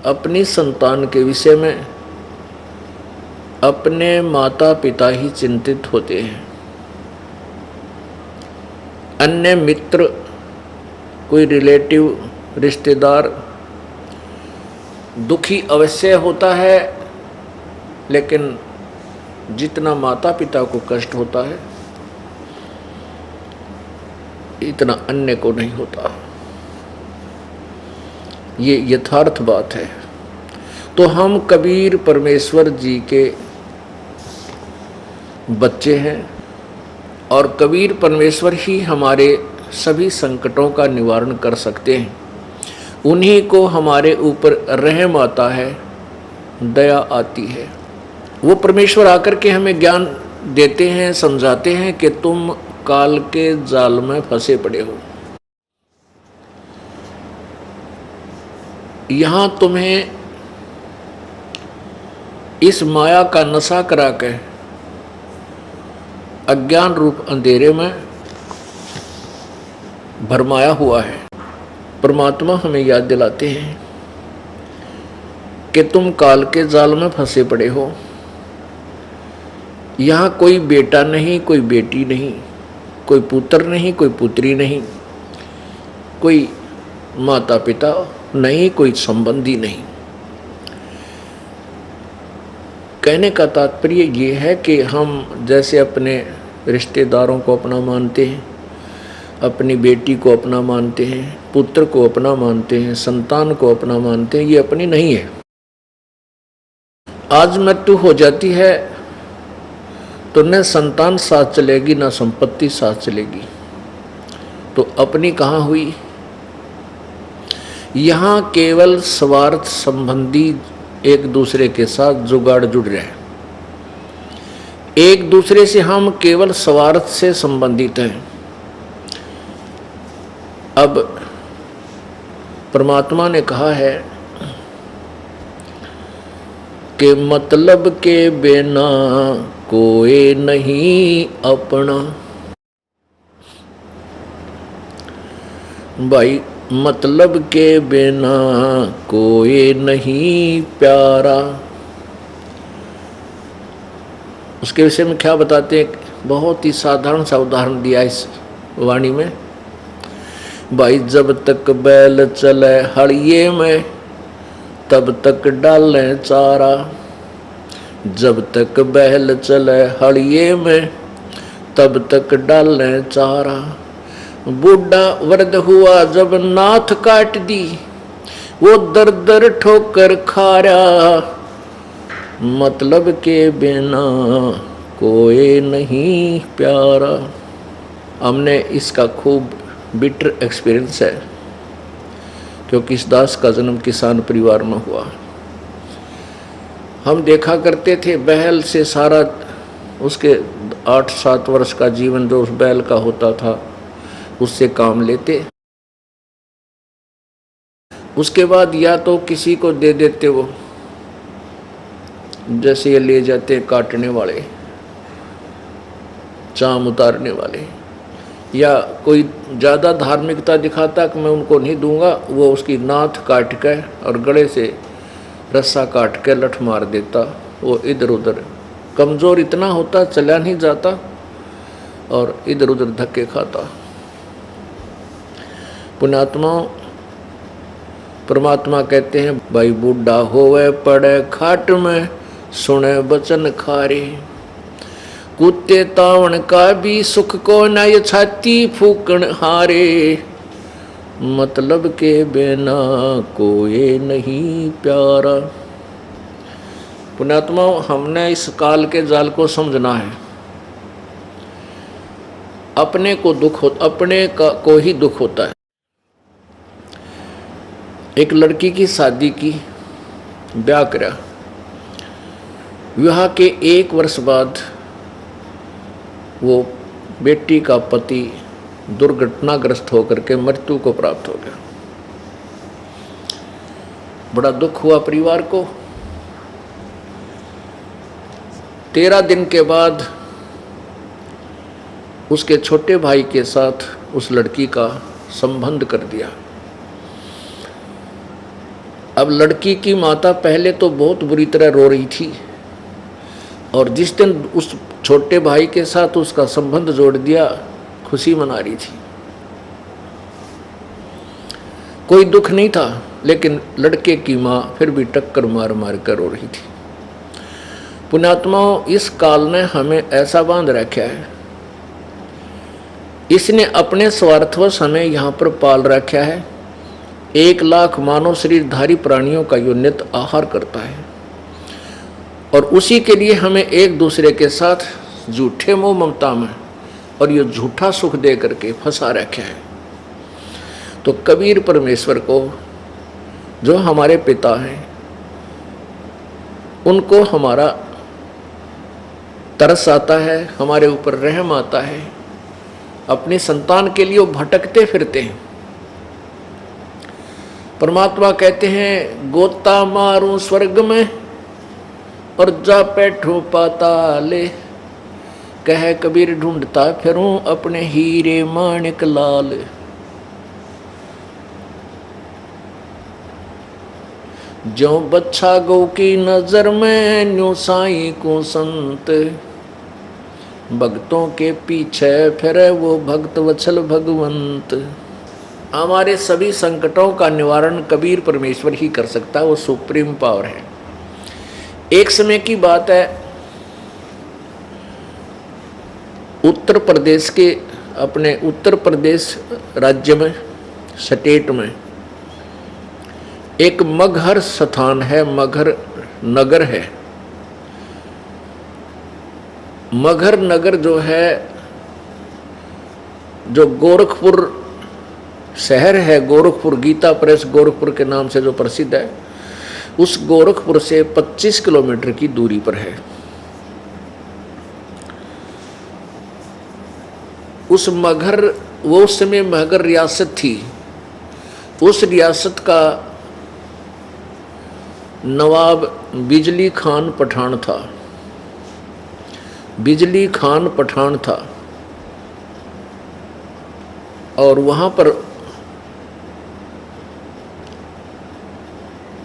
अपनी संतान के विषय में अपने माता पिता ही चिंतित होते हैं। अन्य मित्र, कोई रिलेटिव, रिश्तेदार दुखी अवश्य होता है, लेकिन जितना माता पिता को कष्ट होता है इतना अन्य को नहीं होता। ये यथार्थ बात है। तो हम कबीर परमेश्वर जी के बच्चे हैं और कबीर परमेश्वर ही हमारे सभी संकटों का निवारण कर सकते हैं। उन्हीं को हमारे ऊपर रहम आता है, दया आती है। वो परमेश्वर आकर के हमें ज्ञान देते हैं, समझाते हैं कि तुम काल के जाल में फंसे पड़े हो। यहां तुम्हें इस माया का नशा करा के अज्ञान रूप अंधेरे में भरमाया हुआ है। परमात्मा हमें याद दिलाते हैं कि तुम काल के जाल में फंसे पड़े हो। यहां कोई बेटा नहीं, कोई बेटी नहीं, कोई पुत्र नहीं, कोई पुत्री नहीं, कोई माता पिता नहीं, कोई संबंधी नहीं। कहने का तात्पर्य ये है कि हम जैसे अपने रिश्तेदारों को अपना मानते हैं, अपनी बेटी को अपना मानते हैं, पुत्र को अपना मानते हैं, संतान को अपना मानते हैं, ये अपनी नहीं है। आज मृत्यु हो जाती है तो न संतान साथ चलेगी, न संपत्ति साथ चलेगी, तो अपनी कहाँ हुई। यहाँ केवल स्वार्थ संबंधी एक दूसरे के साथ जुगाड़ जुड़ रहे हैं। एक दूसरे से हम केवल स्वार्थ से संबंधित हैं। अब परमात्मा ने कहा है कि मतलब के बिना कोई नहीं अपना। भाई, मतलब के बिना कोई नहीं प्यारा। उसके विषय में क्या बताते हैं? बहुत ही साधारण सा उदाहरण दिया इस वाणी में। भाई, जब तक बैल चले हड़िए में तब तक डालें चारा। जब तक बैल चले हड़िए में तब तक डालें चारा। बूढ़ा वृद्ध हुआ जब नाथ काट दी, वो दर दर ठोकर खा रहा। मतलब के बिना कोई नहीं प्यारा। हमने इसका खूब बिटर एक्सपीरियंस है, क्योंकि इस दास का जन्म किसान परिवार में हुआ। हम देखा करते थे बैल से सारा उसके 8-7 वर्ष का जीवन जो उस बैल का होता था उससे काम लेते। उसके बाद या तो किसी को दे देते, वो जैसे ये ले जाते काटने वाले, चाम उतारने वाले, या कोई ज़्यादा धार्मिकता दिखाता कि मैं उनको नहीं दूंगा, वो उसकी नाथ काट के और गले से रस्सा काट के लठ मार देता। वो इधर उधर कमज़ोर इतना होता, चला नहीं जाता और इधर उधर धक्के खाता। पुण्यात्मा परमात्मा कहते हैं, भाई बूढ़ा होवे पड़े खाट में सुने बचन खारे। कुत्ते तावन का भी सुख को न ये छाती फूकण हारे। मतलब के बिना कोई नहीं प्यारा। पुण्यात्मा, हमने इस काल के जाल को समझना है। अपने को दुख हो, अपने को ही दुख होता है। एक लड़की की शादी की, ब्याह करा। विवाह के 1 वर्ष बाद वो बेटी का पति दुर्घटनाग्रस्त होकर के मृत्यु को प्राप्त हो गया। बड़ा दुख हुआ परिवार को। 13 दिन के बाद उसके छोटे भाई के साथ उस लड़की का संबंध कर दिया। अब लड़की की माता पहले तो बहुत बुरी तरह रो रही थी, और जिस दिन उस छोटे भाई के साथ उसका संबंध जोड़ दिया, खुशी मना रही थी। कोई दुख नहीं था, लेकिन लड़के की माँ फिर भी टक्कर मार मार कर रो रही थी। पुण्यात्माओं, इस काल ने हमें ऐसा बांध रखा है, इसने अपने स्वार्थवश हमें यहाँ पर पाल रखा है। 1 लाख मानव शरीरधारी प्राणियों का यो नित्य आहार करता है, और उसी के लिए हमें एक दूसरे के साथ झूठे मोह ममता में और ये झूठा सुख दे करके फंसा रखा है। तो कबीर परमेश्वर को, जो हमारे पिता हैं, उनको हमारा तरस आता है, हमारे ऊपर रहम आता है। अपनी संतान के लिए वो भटकते फिरते हैं। परमात्मा कहते हैं, गोता मारूं स्वर्ग में और जा बैठूं पाताले, कह कबीर ढूंढता फिरूं अपने हीरे माणिक लाल। जो बच्चा गौ की नजर में न्यू साईं को संत, भक्तों के पीछे फिरे वो भक्त वत्सल भगवंत। हमारे सभी संकटों का निवारण कबीर परमेश्वर ही कर सकता है, वो सुप्रीम पावर है। एक समय की बात है, उत्तर प्रदेश के, अपने उत्तर प्रदेश राज्य में, स्टेट में एक मगहर स्थान है, मगहर नगर है। मगहर नगर जो है, जो गोरखपुर शहर है, गोरखपुर गीता प्रेस गोरखपुर के नाम से जो प्रसिद्ध है, उस गोरखपुर से 25 किलोमीटर की दूरी पर है। उस मगहर, वो उस समय मगहर रियासत थी। उस रियासत का नवाब बिजली खान पठान था। बिजली खान पठान था, और वहाँ पर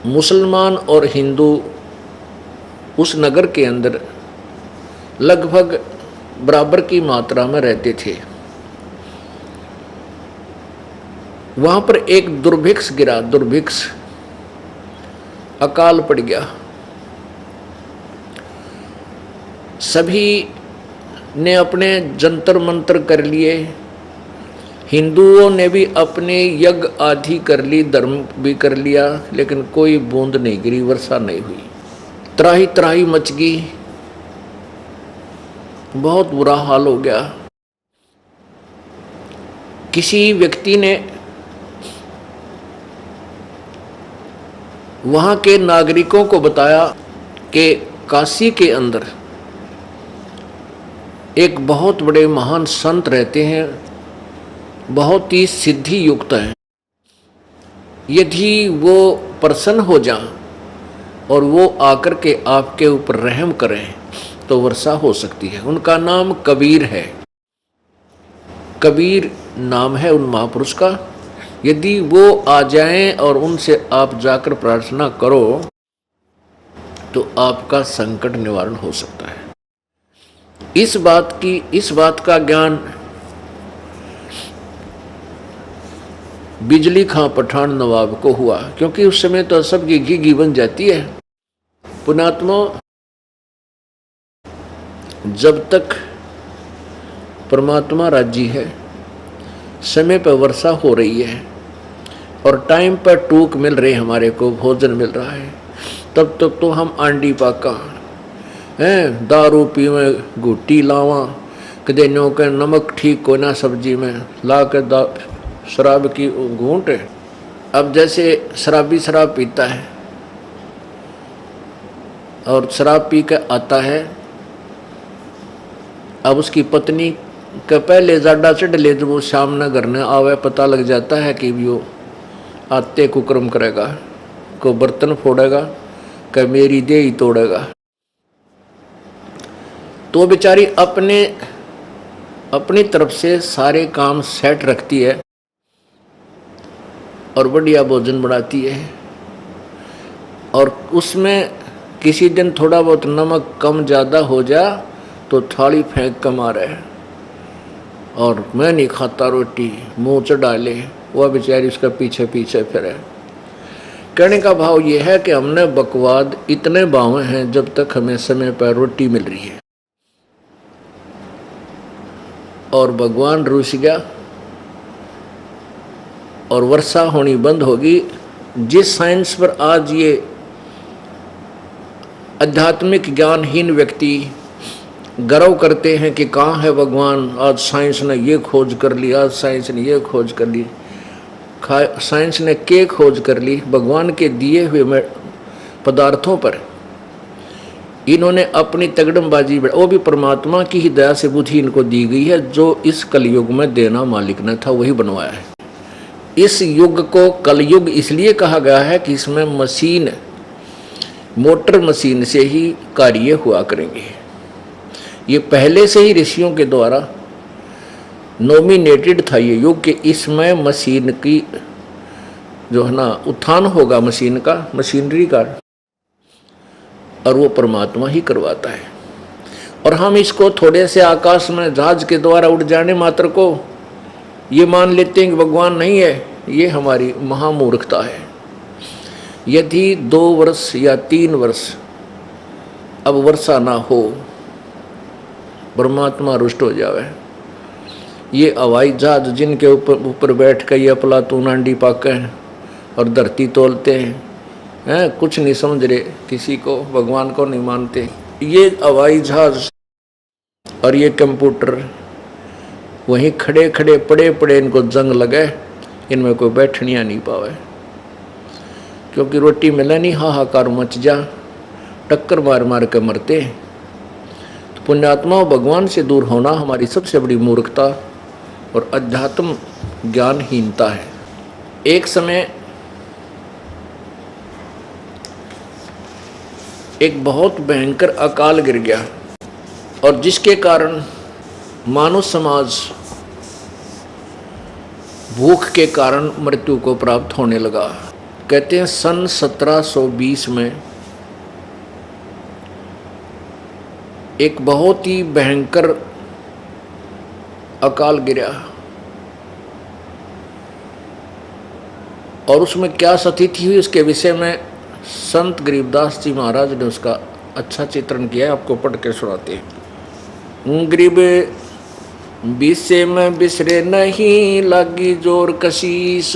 मुसलमान और हिंदू उस नगर के अंदर लगभग बराबर की मात्रा में रहते थे। वहाँ पर एक दुर्भिक्ष गिरा, दुर्भिक्ष, अकाल पड़ गया। सभी ने अपने जंतर मंत्र कर लिए, हिंदुओं ने भी अपने यज्ञ आदि कर ली, धर्म भी कर लिया, लेकिन कोई बूंद नहीं गिरी, वर्षा नहीं हुई। त्राही त्राही मच गई, बहुत बुरा हाल हो गया। किसी व्यक्ति ने वहाँ के नागरिकों को बताया कि काशी के अंदर एक बहुत बड़े महान संत रहते हैं, बहुत ही सिद्धि युक्त हैं। यदि वो प्रसन्न हो जाएं और वो आकर के आपके ऊपर रहम करें तो वर्षा हो सकती है। उनका नाम कबीर है। कबीर नाम है उन महापुरुष का। यदि वो आ जाएं और उनसे आप जाकर प्रार्थना करो तो आपका संकट निवारण हो सकता है। इस बात का ज्ञान बिजली खां पठान नवाब को हुआ, क्योंकि उस समय तो सबकी घी बन जाती है। पुण्यात्मा, जब तक परमात्मा राजी है, समय पर वर्षा हो रही है और टाइम पर टूक मिल रही, हमारे को भोजन मिल रहा है, तब तक तो हम आंडी पाका हैं, दारू पीवे, घुट्टी लावा, कदे नो के नमक ठीक को ना सब्जी में ला के शराब की घूंट। अब जैसे शराबी शराब पीता है और शराब पी के आता है, अब उसकी पत्नी के पहले जाडा चढ़ ले, जब वो शाम न घर न आवे, पता लग जाता है कि वो आते कुकर्म करेगा, को बर्तन फोड़ेगा, कि मेरी देह ही तोड़ेगा। तो बेचारी अपनी तरफ से सारे काम सेट रखती है और बढ़िया भोजन बनाती है, और उसमें किसी दिन थोड़ा बहुत नमक कम ज़्यादा हो जा तो थाली फेंक कर मारे और मैं नहीं खाता रोटी, मुंह चढ़ा ले, वह बेचारी उसका पीछे पीछे फिरे। कहने का भाव यह है कि हमने बकवाद इतने बावे हैं जब तक हमें समय पर रोटी मिल रही है। और भगवान रूठ गया और वर्षा होनी बंद होगी। जिस साइंस पर आज ये आध्यात्मिक ज्ञानहीन व्यक्ति गर्व करते हैं कि कहाँ है भगवान, आज साइंस ने ये खोज कर ली, आज साइंस ने ये खोज कर ली, साइंस ने के खोज कर ली, भगवान के दिए हुए पदार्थों पर इन्होंने अपनी तगड़मबाजी, वो भी परमात्मा की ही दया से बुद्धि इनको दी गई है। जो इस कलयुग में देना मालिक ने था वही बनवाया है। इस युग को कलयुग इसलिए कहा गया है कि इसमें मशीन, मोटर मशीन से ही कार्य हुआ करेंगे। ये पहले से ही ऋषियों के द्वारा नॉमिनेटेड था ये युग कि इसमें मशीन की जो है ना उत्थान होगा, मशीन का, मशीनरी का, और वो परमात्मा ही करवाता है। और हम इसको थोड़े से आकाश में जहाज के द्वारा उड़ जाने मात्र को ये मान लेते हैं कि भगवान नहीं है। ये हमारी महामूर्खता है। यदि 2 वर्ष या 3 वर्ष अब वर्षा ना हो, परमात्मा रुष्ट हो जावे। ये हवाई जहाज जिनके ऊपर बैठ कर ये अफलातून अंडी पाके और धरती तोलते हैं, कुछ नहीं समझ रहे, किसी को भगवान को नहीं मानते। ये हवाई जहाज और ये कंप्यूटर वहीं खड़े खड़े पड़े पड़े इनको जंग लगे, इनमें कोई बैठनिया नहीं पावे, क्योंकि रोटी मिले नहीं, हाहाकार मच जा, टक्कर मार मार के मरते। तो पुण्यात्मा भगवान से दूर होना हमारी सबसे बड़ी मूर्खता और अध्यात्म ज्ञानहीनता है। एक समय एक बहुत भयंकर अकाल गिर गया और जिसके कारण मानव समाज भूख के कारण मृत्यु को प्राप्त होने लगा। कहते हैं सन 1720 में एक बहुत ही भयंकर अकाल गिरा और उसमें क्या स्थिति हुई उसके विषय में संत गरीबदास जी महाराज ने उसका अच्छा चित्रण किया है, आपको पढ़ के सुनाते हैं। गरीब विषय में बिसरे नहीं, लागी जोर कशीस,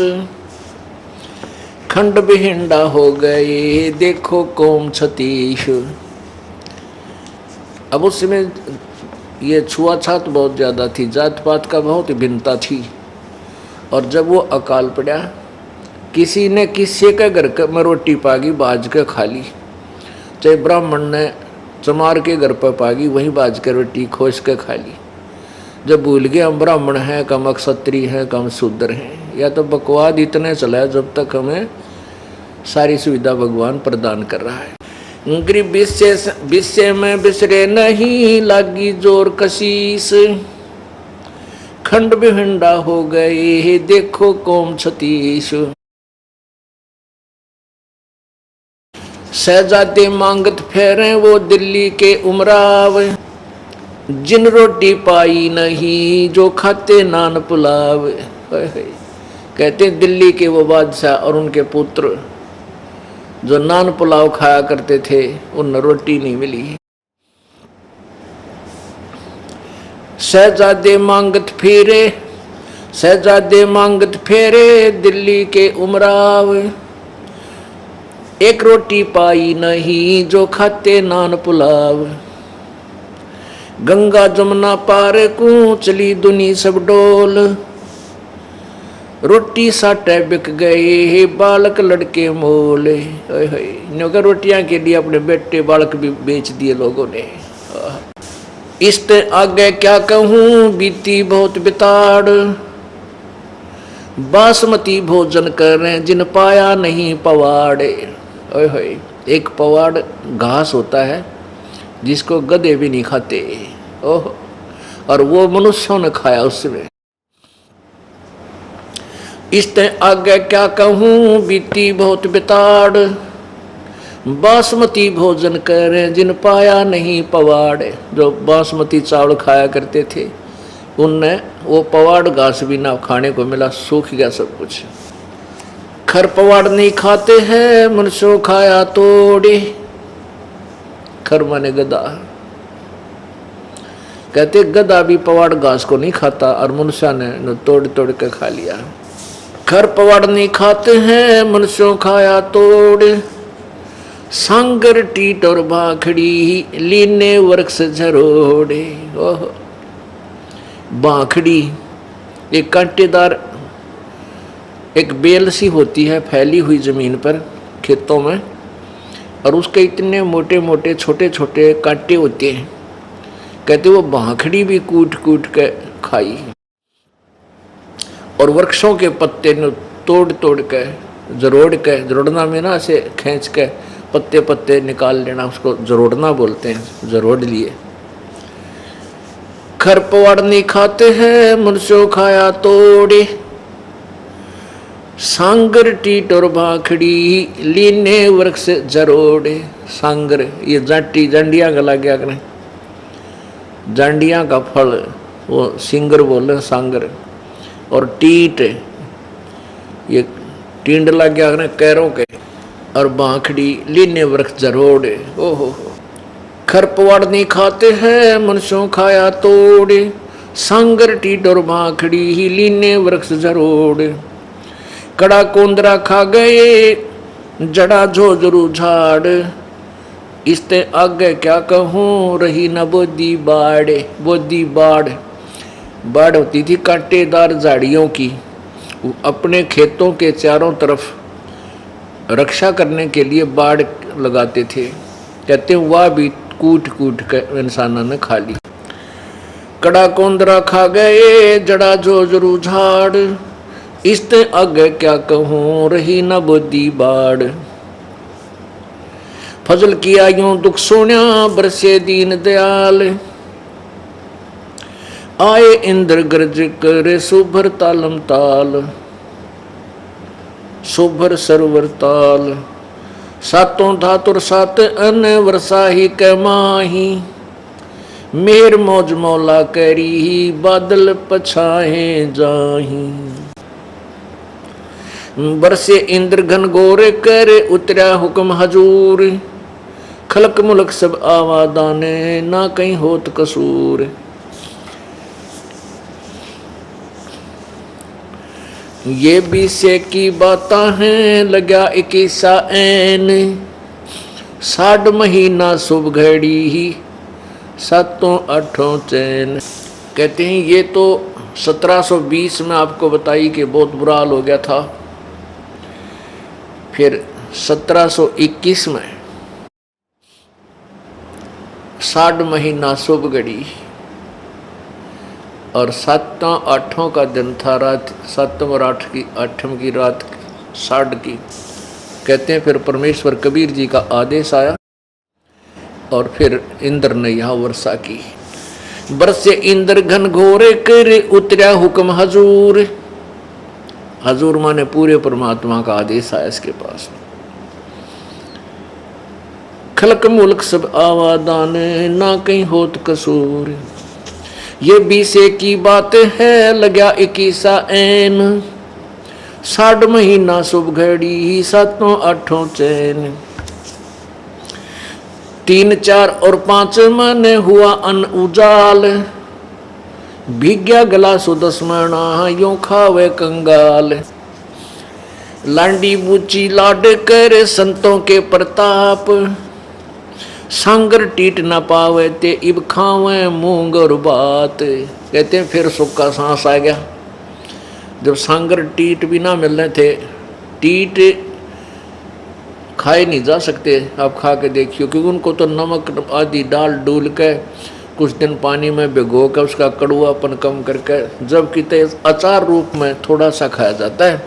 खंड बिहिंडा हो गए, देखो कौम छतीश। अब उस समय ये छुआछात बहुत ज़्यादा थी, जात पात का बहुत ही भिन्नता थी। और जब वो अकाल पड़ा, किसी ने किसी के घर में रोटी पागी बाज के खा ली, चाहे ब्राह्मण ने चमार के घर पर पागी वहीं बाज के रोटी खोस के खा ली। जब भूल गए हम ब्राह्मण हैं, कम क्षत्रिय हैं, कम शूद्र हैं, या तो बकवाद इतने चला जब तक हमें सारी सुविधा भगवान प्रदान कर रहा है। गरीब विषय में बिसरे नहीं, लागी जोर कशीस, खंड बिहिंडा हो गए, देखो कौम छतीश। शहजादे मांगत फेरे वो दिल्ली के उमराव, जिन रोटी पाई नहीं जो खाते नान पुलाव। कहते दिल्ली के वो बादशाह और उनके पुत्र जो नान पुलाव खाया करते थे, उन रोटी नहीं मिली। शहजादे मांगत फेरे, शहजादे मांगत फेरे दिल्ली के उमराव, एक रोटी पाई नहीं जो खाते नान पुलाव। गंगा जमुना पार को चली दुनी सब डोल, रोटी साटे बिक गए बालक लड़के मोल। न्यों रोटियां के लिए अपने बेटे बालक भी बेच दिए लोगों ने। इसते आगे क्या कहूँ बीती बहुत बिताड़, बासमती भोजन करें जिन पाया नहीं पवाड़े। एक पवाड़ घास होता है जिसको गधे भी नहीं खाते, ओह, और वो मनुष्यों ने खाया उसमें। इसते आगे क्या कहूँ बीती बहुत बिताड़, बासमती भोजन करें जिन पाया नहीं पवाड़। जो बासमती चावल खाया करते थे उनने वो पवाड़ घास भी ना खाने को मिला, सूख गया सब कुछ। खर पवाड़ नहीं खाते हैं मनुष्यों खाया तोड़े। खर माने गधा, कहते गधा भी पवाड़ घास को नहीं खाता और मनुष्य ने तोड़ तोड़ के खा लिया। खर पवाड़ नहीं खाते हैं मनुष्यों खाया तोड़े। सांगर टीट और बाखड़ी लीने वृक्ष झरोड़े। ओह, बाखड़ी एक कांटेदार एक बेल सी होती है फैली हुई जमीन पर खेतों में, और उसके इतने मोटे मोटे छोटे छोटे कांटे होते हैं। कहते वो बाखड़ी भी कूट कूट के खाई। और वृक्षों के पत्ते ने तोड़ तोड़ के जरोड़ के, जरोड़ना में ना ऐसे खींच के पत्ते पत्ते निकाल लेना, उसको जरोड़ना बोलते हैं, जरोड़ लिए। खर पवाड़ नहीं खाते हैं मनुष्यों खाया तोड़े। सांगर टीट और बाखड़ी लीने वृक्ष जरोड़े। सांगर ये जाटी जांडिया गला गया करें, जांडिया का फल वो सिंगर बोले सांगर। और टीट ये टींड लग गया करें कैरों के। और बाखड़ी लीने वृक्ष जरोड़े। ओहो, खर पवाड़ नहीं खाते हैं मनुष्यों खाया तोड़े। सांगर टीट और बाखड़ी ही लीने वृक्ष जरोड़े। कड़ा कोंदरा खा गए जड़ा झोझरू झाड़। इसते आगे क्या कहूँ रही न बोदी बाड़े। बोदी बाड़, बाड़ होती थी कांटेदार झाड़ियों की, अपने खेतों के चारों तरफ रक्षा करने के लिए बाड़ लगाते थे। कहते वह भी कूट कूट कर इंसानों ने खा ली। कड़ा कोंदरा खा गए जड़ा झोझरू झाड़। इसते आगे क्या कहूँ रही न बोदी बाड़। फजल किया यूं दुख सोन्या बरसे दीन दयाल। आए इंद्र गर्ज करे सुभर तालम ताल। सुभर सरोवर ताल। सातों धातुर सात अन वर्षा ही कै माही। मेर मौज मौला करी ही बादल पछाए जाही। बरसे इंद्र घन गोरे करे उतरा हुक्म हजूर। खलक मुलक सब आवादाने ना कहीं होत कसूर। ये बीसे की बातां हैं लगा 21 ऐन। 60 महीना शुभ घड़ी ही सातों आठों चैन। कहते हैं ये तो 1720 में आपको बताई कि बहुत बुरा हाल हो गया था। फिर 1721 में 60 महीना शुभ घड़ी और 7-8 का दिन था, रात 7 और 8 की रात 60 की। कहते हैं फिर परमेश्वर कबीर जी का आदेश आया और फिर इंद्र ने यहाँ वर्षा की। बरसे इंद्र घन घोरे करे उतरा हुक्म हजूर। हजूर माने पूरे परमात्मा का आदेश आया इसके पास। खलक मुल्क सब आवादान ना कहीं होत कसूर। ये बीसे की बात है लगा 21 ऐन। 60 महीना शुभ घड़ी सातों आठों चैन। 3, 4 और 5 मन हुआ अन उजाल। भीग्या गला सुदस्मणा यो खावे कंगाल। लांडी बूची लाड कर संतों के प्रताप। सांगर टीट न पावे ते इब खावे मूंग और बात। कहते हैं फिर सुख का सांस आ गया जब सांगर टीट भी ना मिल रहे थे। टीट खाए नहीं जा सकते, आप खा के देखियो, क्योंकि उनको तो नमक आदि डाल डूल के कुछ दिन पानी में भिगो कर उसका कड़ुआपन कम करके जबकि अचार रूप में थोड़ा सा खाया जाता है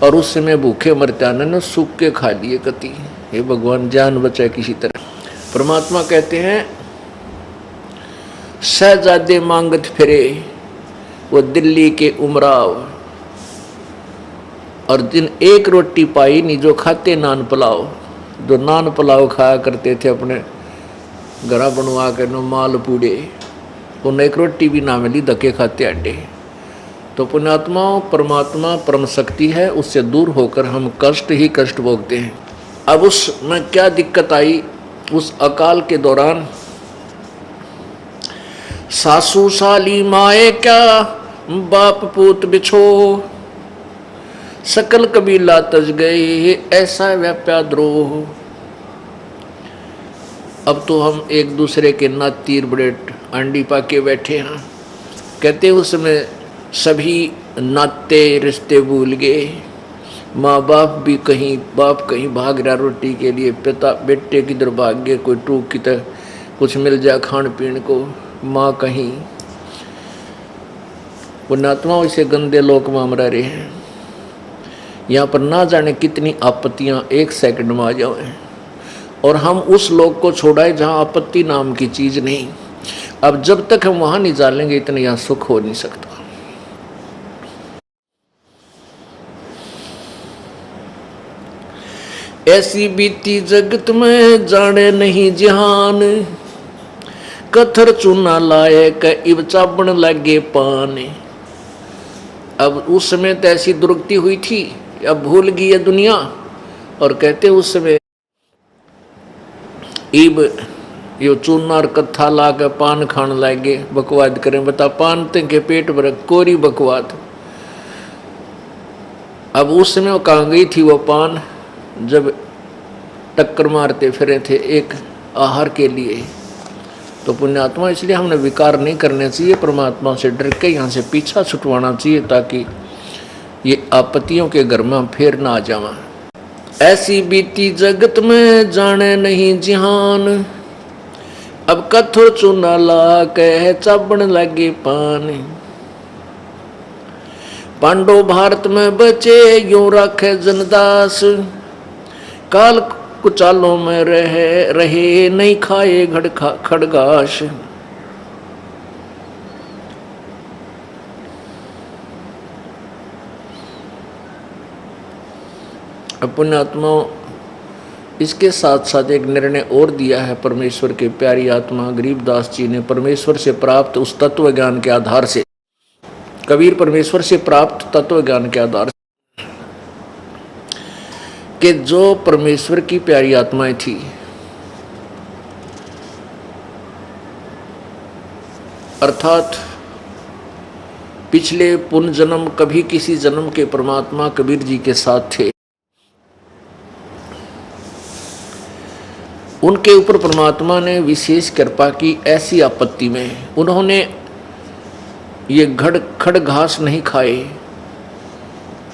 और उस समय भूखे मरते आने ने सूख के खा लिए कति। हे भगवान जान बचाए किसी तरह। परमात्मा कहते हैं शहजादे मांगत फिरे वो दिल्ली के उमराव। और जिन एक रोटी पाई नहीं जो खाते नान पुलाव। जो नान पुलाव खाया करते थे अपने घरा बनवा के नो माल पूड़े, उन्हें एक रोटी भी ना मिली, धक्के खाते अड्डे। तो पुण्यात्माओं, परमात्मा परम शक्ति है, उससे दूर होकर हम कष्ट ही कष्ट भोगते हैं। अब उसमें क्या दिक्कत आई, उस अकाल के दौरान सासू साली माए क्या बाप पूत बिछो, सकल कबीला तज गए ऐसा व्याप्या द्रोह। अब तो हम एक दूसरे के नातीर बड़े अंडी पाके बैठे हैं। कहते उस समय सभी नाते रिश्ते भूल गए, माँ बाप भी कहीं, बाप कहीं भाग रहा रोटी के लिए, पिता बेटे किधर भाग गए, कोई टूक की तरह कुछ मिल जाए खान पीने को, माँ कहीं। पुण्यात्माओं, इसे गंदे लोक में हम रह रहे हैं। यहाँ पर ना जाने कितनी आपत्तियाँ एक सेकंड में आ जाए, और हम उस लोक को छोड़ाए जहाँ आपत्ति नाम की चीज़ नहीं। अब जब तक हम वहाँ नहीं जानेंगे, इतना यहाँ सुख हो नहीं सकता। ऐसी बीती जगत में जाने नहीं जहान, कथर चूना लाए क इब चाबण लगे पान। अब उस समय तो ऐसी दुर्गति हुई थी, अब भूल गई है दुनिया, और कहते उस समय इब यो चूना और कत्था ला के पान खान लागे, बकवाद करें। बता, पान के पेट भर कोरी बकवाद। अब उस समय वो कहाँ गई थी वो पान, जब टक्कर मारते फिरे थे एक आहार के लिए। तो पुण्यात्मा, इसलिए हमने विकार नहीं करने चाहिए, परमात्मा से डर के यहाँ से पीछा छुटवाना चाहिए, ताकि ये आपत्तियों के घर में फिर ना आ जावा। ऐसी बीती जगत में जाने नहीं जिहान, अब कथो चूना ला के चाबण लगे पान। पांडव भारत में बचे यूं रखे जनदास, काल कुचालों में रहे नहीं खाए खड़गाश। पुण्यात्माओं, इसके साथ साथ एक निर्णय और दिया है परमेश्वर के प्यारी आत्मा गरीबदास जी ने, परमेश्वर से प्राप्त उस तत्व ज्ञान के आधार से। कबीर परमेश्वर से प्राप्त तत्व ज्ञान के आधार से कि जो परमेश्वर की प्यारी आत्माएं थी, अर्थात पिछले पुण्य जन्म कभी किसी जन्म के परमात्मा कबीर जी के साथ थे, उनके ऊपर परमात्मा ने विशेष कृपा की। ऐसी आपत्ति में उन्होंने ये खड़ घास नहीं खाए,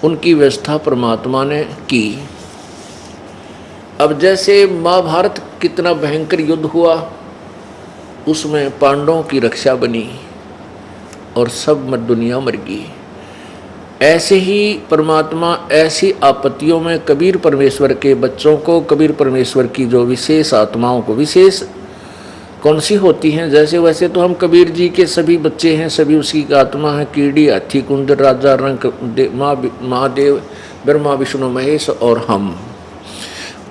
उनकी व्यवस्था परमात्मा ने की। अब जैसे महाभारत कितना भयंकर युद्ध हुआ, उसमें पांडवों की रक्षा बनी और सब दुनिया मर गई, ऐसे ही परमात्मा ऐसी आपत्तियों में कबीर परमेश्वर के बच्चों को, कबीर परमेश्वर की जो विशेष आत्माओं को, विशेष कौन सी होती हैं, जैसे वैसे तो हम कबीर जी के सभी बच्चे हैं, सभी उसकी आत्मा है, कीड़ी हाथी कुंद राजा रंग महादेव ब्रह्मा विष्णु महेश और हम।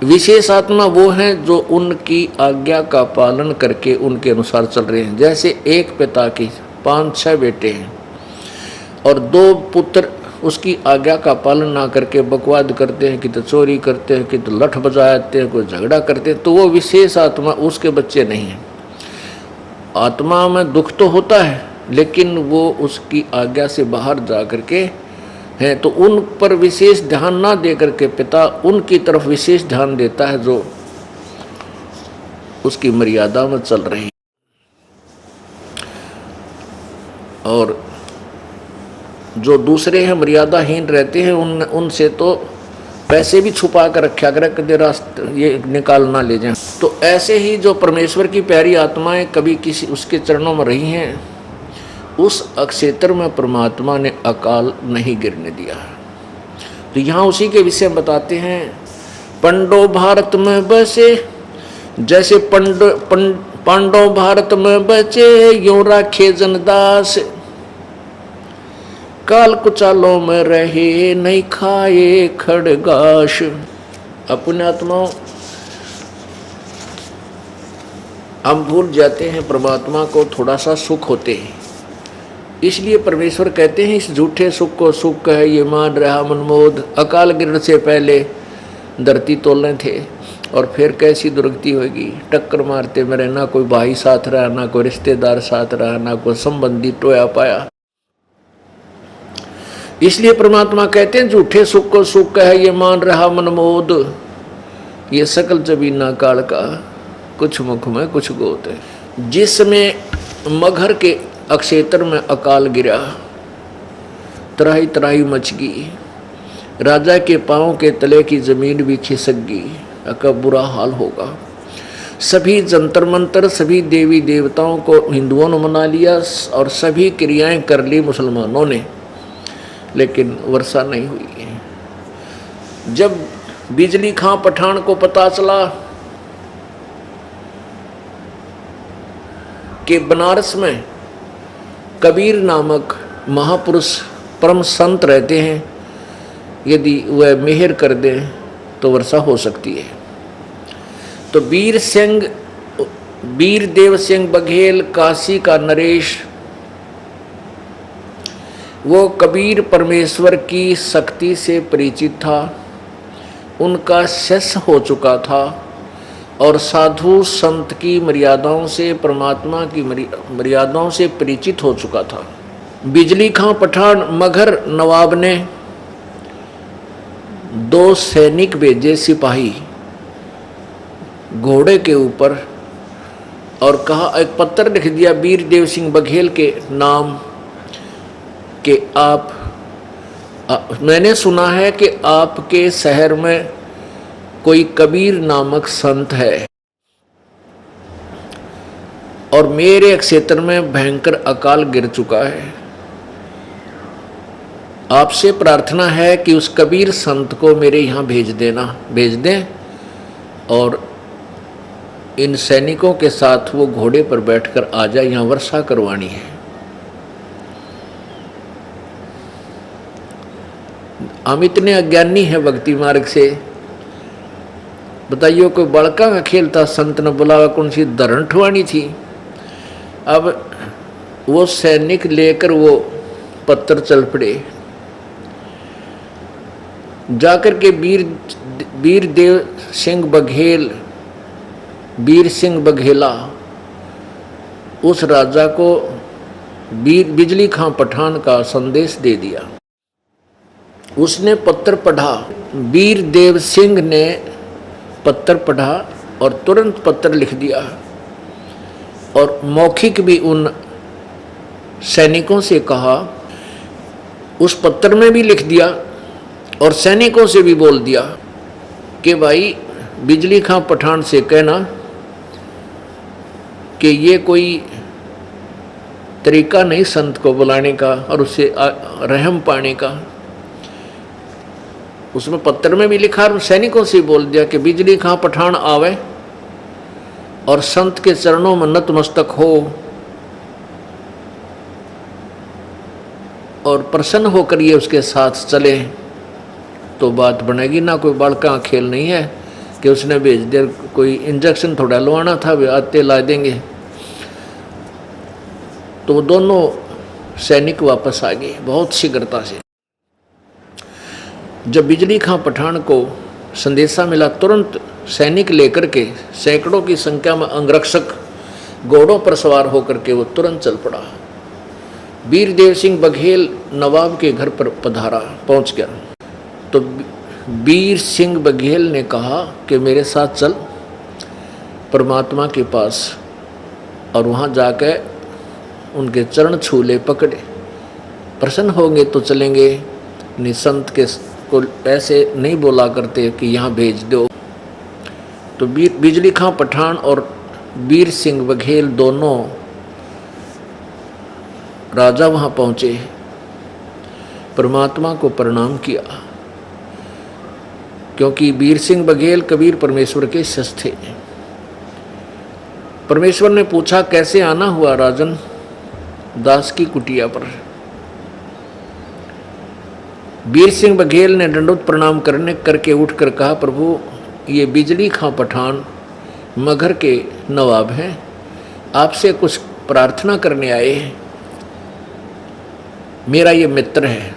विशेष आत्मा वो हैं जो उनकी आज्ञा का पालन करके उनके अनुसार चल रहे हैं। जैसे एक पिता की 5-6 बेटे हैं और 2 पुत्र उसकी आज्ञा का पालन ना करके बकवाद करते हैं, कि तो चोरी करते हैं, कि तो लठ बजाते हैं, कोई झगड़ा करते हैं, तो वो विशेष आत्मा उसके बच्चे नहीं हैं। आत्मा में दुख तो होता है, लेकिन वो उसकी आज्ञा से बाहर जा करके हैं, तो उन पर विशेष ध्यान ना दे करके पिता उनकी तरफ विशेष ध्यान देता है जो उसकी मर्यादा में चल रहे हैं। और जो दूसरे हैं मर्यादाहीन रहते हैं, उनसे तो पैसे भी छुपा कर रखा कर, कदे रास्ते ये निकाल ना ले जाएं। तो ऐसे ही जो परमेश्वर की प्यारी आत्माएं कभी किसी उसके चरणों में रही हैं, उस क्षेत्र में परमात्मा ने अकाल नहीं गिरने दिया। तो यहाँ उसी के विषय में बताते हैं। पांडव भारत में बसे, जैसे पांडव भारत में बचे यूं राखे जनदास, काल कुचालों में रहे नहीं खाए खड़गाश। पुण्यात्माओं, हम भूल जाते हैं परमात्मा को थोड़ा सा सुख होते हैं, इसलिए परमेश्वर कहते हैं इस झूठे सुख को सुख है ये मान रहा मनमोद। अकाल गिरने से पहले धरती तोलने थे और फिर कैसी दुर्गति होगी, टक्कर मारते मेरे, ना कोई भाई साथ रहा, ना कोई रिश्तेदार साथ रहा, ना कोई संबंधी टोया पाया। इसलिए परमात्मा कहते हैं झूठे सुख को सुख है ये मान रहा मनमोद। ये सकल जबीना काल का, कुछ मुख में कुछ गोत है। जिसमें मगहर के अक्षेत्र में अकाल गिरा, त्राही त्राही मच गई, राजा के पांव के तले की जमीन भी खिसक गई, का बुरा हाल होगा। सभी जंतर मंतर, सभी देवी देवताओं को हिंदुओं ने मना लिया और सभी क्रियाएं कर ली मुसलमानों ने, लेकिन वर्षा नहीं हुई। जब बिजली खां पठान को पता चला कि बनारस में कबीर नामक महापुरुष परम संत रहते हैं, यदि वह मेहर कर दें तो वर्षा हो सकती है, तो वीर देव सिंह बघेल, काशी का नरेश, वो कबीर परमेश्वर की शक्ति से परिचित था, उनका शिष्य हो चुका था और साधु संत की मर्यादाओं से, परमात्मा की मर्यादाओं से परिचित हो चुका था। बिजली खां पठान मगहर नवाब ने 2 सैनिक भेजे, सिपाही घोड़े के ऊपर, और कहा, एक पत्र लिख दिया वीर देव सिंह बघेल के नाम कि मैंने सुना है कि आपके शहर में कोई कबीर नामक संत है और मेरे क्षेत्र में भयंकर अकाल गिर चुका है। आपसे प्रार्थना है कि उस कबीर संत को मेरे यहाँ भेज दें और इन सैनिकों के साथ वो घोड़े पर बैठकर आ जाए, यहाँ वर्षा करवानी है। हम इतने अज्ञानी हैं भक्ति मार्ग से, बताइए कोई बड़का का खेल था, संत ने बुलावा, कौन सी धरण ठुआनी थी। अब वो सैनिक लेकर वो पत्थर चल पड़े, जाकर के वीर देव सिंह बघेल, वीर सिंह बघेला उस राजा को बिजली खां पठान का संदेश दे दिया। उसने पत्र पढ़ा, वीर देव सिंह ने पत्र पढ़ा और तुरंत पत्र लिख दिया और मौखिक भी उन सैनिकों से कहा, उस पत्र में भी लिख दिया और सैनिकों से भी बोल दिया कि भाई बिजली खां पठान से कहना कि ये कोई तरीका नहीं संत को बुलाने का और उससे रहम पाने का। उसमें पत्र में भी लिखा और सैनिकों से बोल दिया कि बिजली खां पठान आवे और संत के चरणों में नतमस्तक हो और प्रसन्न होकर ये उसके साथ चले तो बात बनेगी। ना कोई बड़का खेल नहीं है कि उसने भेज दिया, कोई इंजेक्शन थोड़ा लवाना था, वे आते ला देंगे। तो वो दोनों सैनिक वापस आ गए बहुत शीघ्रता से। जब बिजली खां पठान को संदेशा मिला, तुरंत सैनिक लेकर के सैकड़ों की संख्या में अंगरक्षक घोड़ों पर सवार होकर के वो तुरंत चल पड़ा। वीर देव सिंह बघेल नवाब के घर पर पहुंच गया। तो वीर सिंह बघेल ने कहा कि मेरे साथ चल परमात्मा के पास, और वहाँ जाकर उनके चरण छूले पकड़े, प्रसन्न होंगे तो चलेंगे, निसंत के को ऐसे नहीं बोला करते कि यहाँ भेज दो। तो बिजली खां पठान और वीर सिंह बघेल दोनों राजा वहाँ पहुँचे, परमात्मा को प्रणाम किया, क्योंकि वीर सिंह बघेल कबीर परमेश्वर के शिष्य थे। परमेश्वर ने पूछा कैसे आना हुआ राजन? दास की कुटिया पर। वीर सिंह बघेल ने दंडवत प्रणाम करके उठकर कहा, प्रभु ये बिजली खां पठान मगहर के नवाब हैं, आपसे कुछ प्रार्थना करने आए हैं, मेरा ये मित्र है।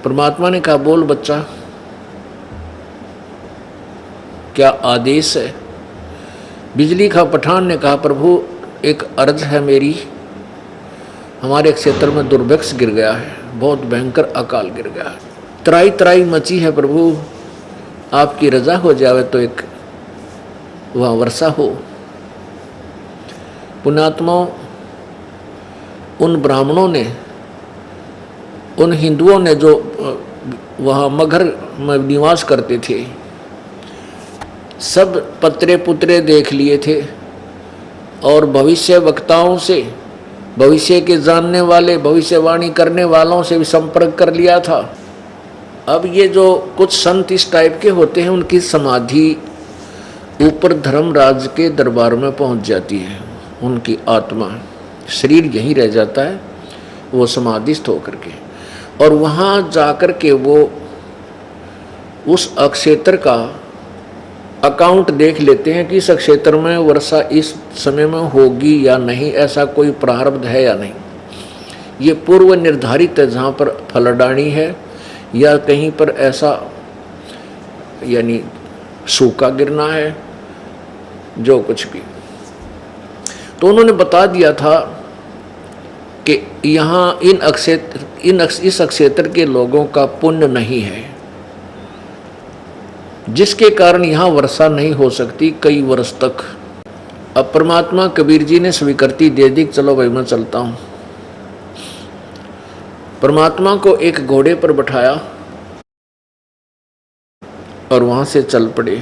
परमात्मा ने कहा, बोल बच्चा, क्या आदेश है? बिजली का पठान ने कहा, प्रभु एक अर्ज है मेरी, हमारे क्षेत्र में दुर्भिक्ष गिर गया है, बहुत भयंकर अकाल गिर गया है, त्राई त्राई मची है प्रभु, आपकी रजा हो जावे तो एक वहाँ वर्षा हो। पुण्यात्माओं, उन ब्राह्मणों ने, उन हिंदुओं ने जो वहाँ मगहर में निवास करते थे, सब पत्रे पुत्रे देख लिए थे और भविष्य वक्ताओं से, भविष्य के जानने वाले, भविष्यवाणी करने वालों से भी संपर्क कर लिया था। अब ये जो कुछ संत इस टाइप के होते हैं, उनकी समाधि ऊपर धर्मराज के दरबार में पहुंच जाती है, उनकी आत्मा, शरीर यहीं रह जाता है, वो समाधिस्थ होकर के, और वहाँ जाकर के वो उस अक्षेत्र का अकाउंट देख लेते हैं कि इस क्षेत्र में वर्षा इस समय में होगी या नहीं, ऐसा कोई प्रारब्ध है या नहीं। ये पूर्व निर्धारित है, जहाँ पर फलडाणी है या कहीं पर ऐसा यानी सूखा गिरना है, जो कुछ भी। तो उन्होंने बता दिया था कि यहाँ इस क्षेत्र के लोगों का पुण्य नहीं है, जिसके कारण यहाँ वर्षा नहीं हो सकती कई वर्ष तक। अब परमात्मा कबीर जी ने स्वीकृति दे दी, चलो भाई मैं चलता हूँ। परमात्मा को एक घोड़े पर बैठाया और वहां से चल पड़े।